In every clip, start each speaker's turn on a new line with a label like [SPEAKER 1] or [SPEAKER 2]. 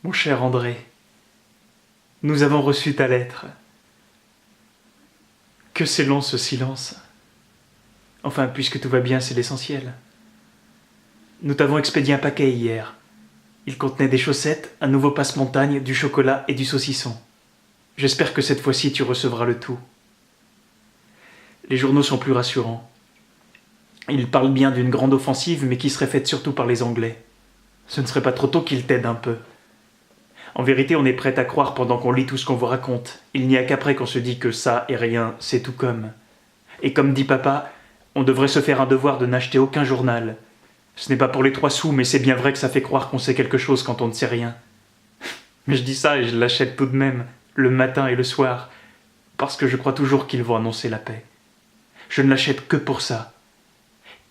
[SPEAKER 1] Mon cher André, nous avons reçu ta lettre. Que c'est long ce silence. Enfin, puisque tout va bien, c'est l'essentiel. Nous t'avons expédié un paquet hier. Il contenait des chaussettes, un nouveau passe-montagne, du chocolat et du saucisson. J'espère que cette fois-ci tu recevras le tout. Les journaux sont plus rassurants. Ils parlent bien d'une grande offensive, mais qui serait faite surtout par les Anglais. Ce ne serait pas trop tôt qu'ils t'aident un peu. En vérité, on est prêt à croire pendant qu'on lit tout ce qu'on vous raconte. Il n'y a qu'après qu'on se dit que ça et rien, c'est tout comme. Et comme dit papa, on devrait se faire un devoir de n'acheter aucun journal. Ce n'est pas pour les 3 sous, mais c'est bien vrai que ça fait croire qu'on sait quelque chose quand on ne sait rien. Mais je dis ça et je l'achète tout de même, le matin et le soir, parce que je crois toujours qu'ils vont annoncer la paix. Je ne l'achète que pour ça.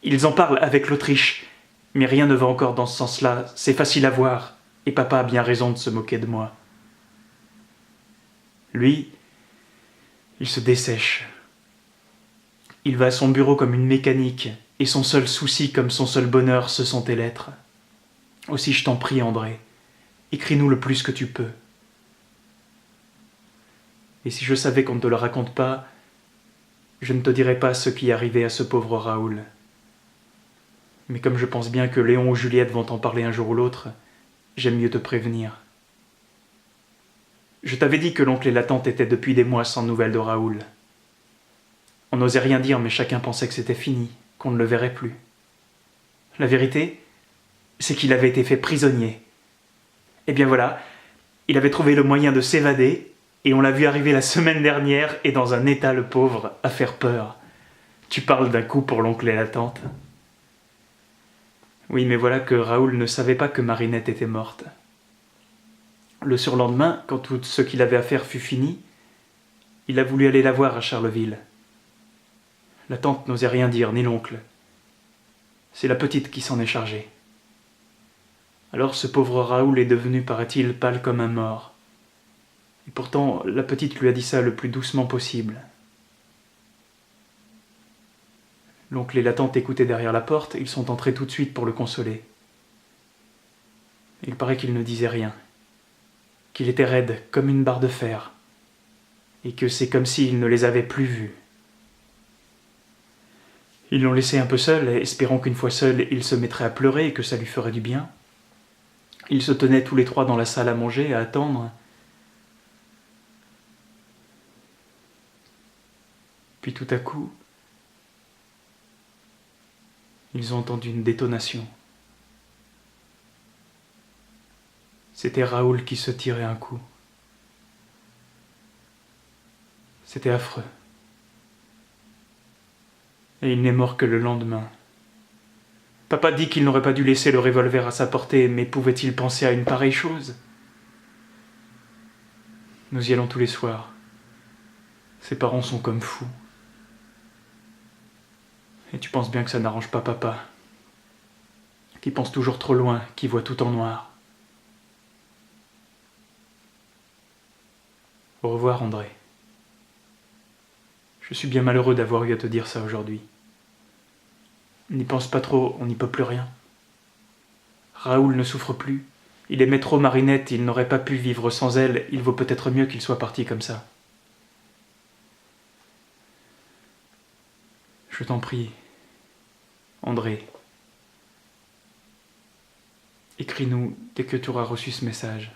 [SPEAKER 1] Ils en parlent avec l'Autriche, mais rien ne va encore dans ce sens-là, c'est facile à voir, et papa a bien raison de se moquer de moi. Lui, il se dessèche. Il va à son bureau comme une mécanique, et son seul souci comme son seul bonheur, ce sont tes lettres. Aussi je t'en prie, André, écris-nous le plus que tu peux. Et si je savais qu'on ne te le raconte pas, je ne te dirais pas ce qui est arrivé à ce pauvre Raoul. Mais comme je pense bien que Léon ou Juliette vont t'en parler un jour ou l'autre, j'aime mieux te prévenir. Je t'avais dit que l'oncle et la tante étaient depuis des mois sans nouvelles de Raoul. On n'osait rien dire, mais chacun pensait que c'était fini, qu'on ne le verrait plus. La vérité, c'est qu'il avait été fait prisonnier. Et bien voilà, il avait trouvé le moyen de s'évader, et on l'a vu arriver la semaine dernière, et dans un état, le pauvre, à faire peur. Tu parles d'un coup pour l'oncle et la tante. Oui, mais voilà que Raoul ne savait pas que Marinette était morte. Le surlendemain, quand tout ce qu'il avait à faire fut fini, il a voulu aller la voir à Charleville. La tante n'osait rien dire, ni l'oncle. C'est la petite qui s'en est chargée. Alors ce pauvre Raoul est devenu, paraît-il, pâle comme un mort. Et pourtant, la petite lui a dit ça le plus doucement possible. L'oncle et la tante écoutaient derrière la porte, ils sont entrés tout de suite pour le consoler. Il paraît qu'il ne disait rien, qu'il était raide comme une barre de fer, et que c'est comme s'il ne les avait plus vus. Ils l'ont laissé un peu seul, espérant qu'une fois seul, il se mettrait à pleurer et que ça lui ferait du bien. Ils se tenaient tous les 3 dans la salle à manger, à attendre. Puis tout à coup, ils ont entendu une détonation. C'était Raoul qui se tirait un coup. C'était affreux. Et il n'est mort que le lendemain. Papa dit qu'il n'aurait pas dû laisser le revolver à sa portée, mais pouvait-il penser à une pareille chose? Nous y allons tous les soirs. Ses parents sont comme fous. Et tu penses bien que ça n'arrange pas papa, qui pense toujours trop loin, qui voit tout en noir. Au revoir, André. Je suis bien malheureux d'avoir eu à te dire ça aujourd'hui. N'y pense pas trop, on n'y peut plus rien. Raoul ne souffre plus. Il aimait trop Marinette, il n'aurait pas pu vivre sans elle, il vaut peut-être mieux qu'il soit parti comme ça. Je t'en prie, André. Écris-nous dès que tu auras reçu ce message.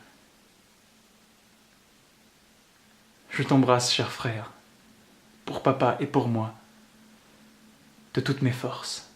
[SPEAKER 1] Je t'embrasse, cher frère, pour papa et pour moi, de toutes mes forces.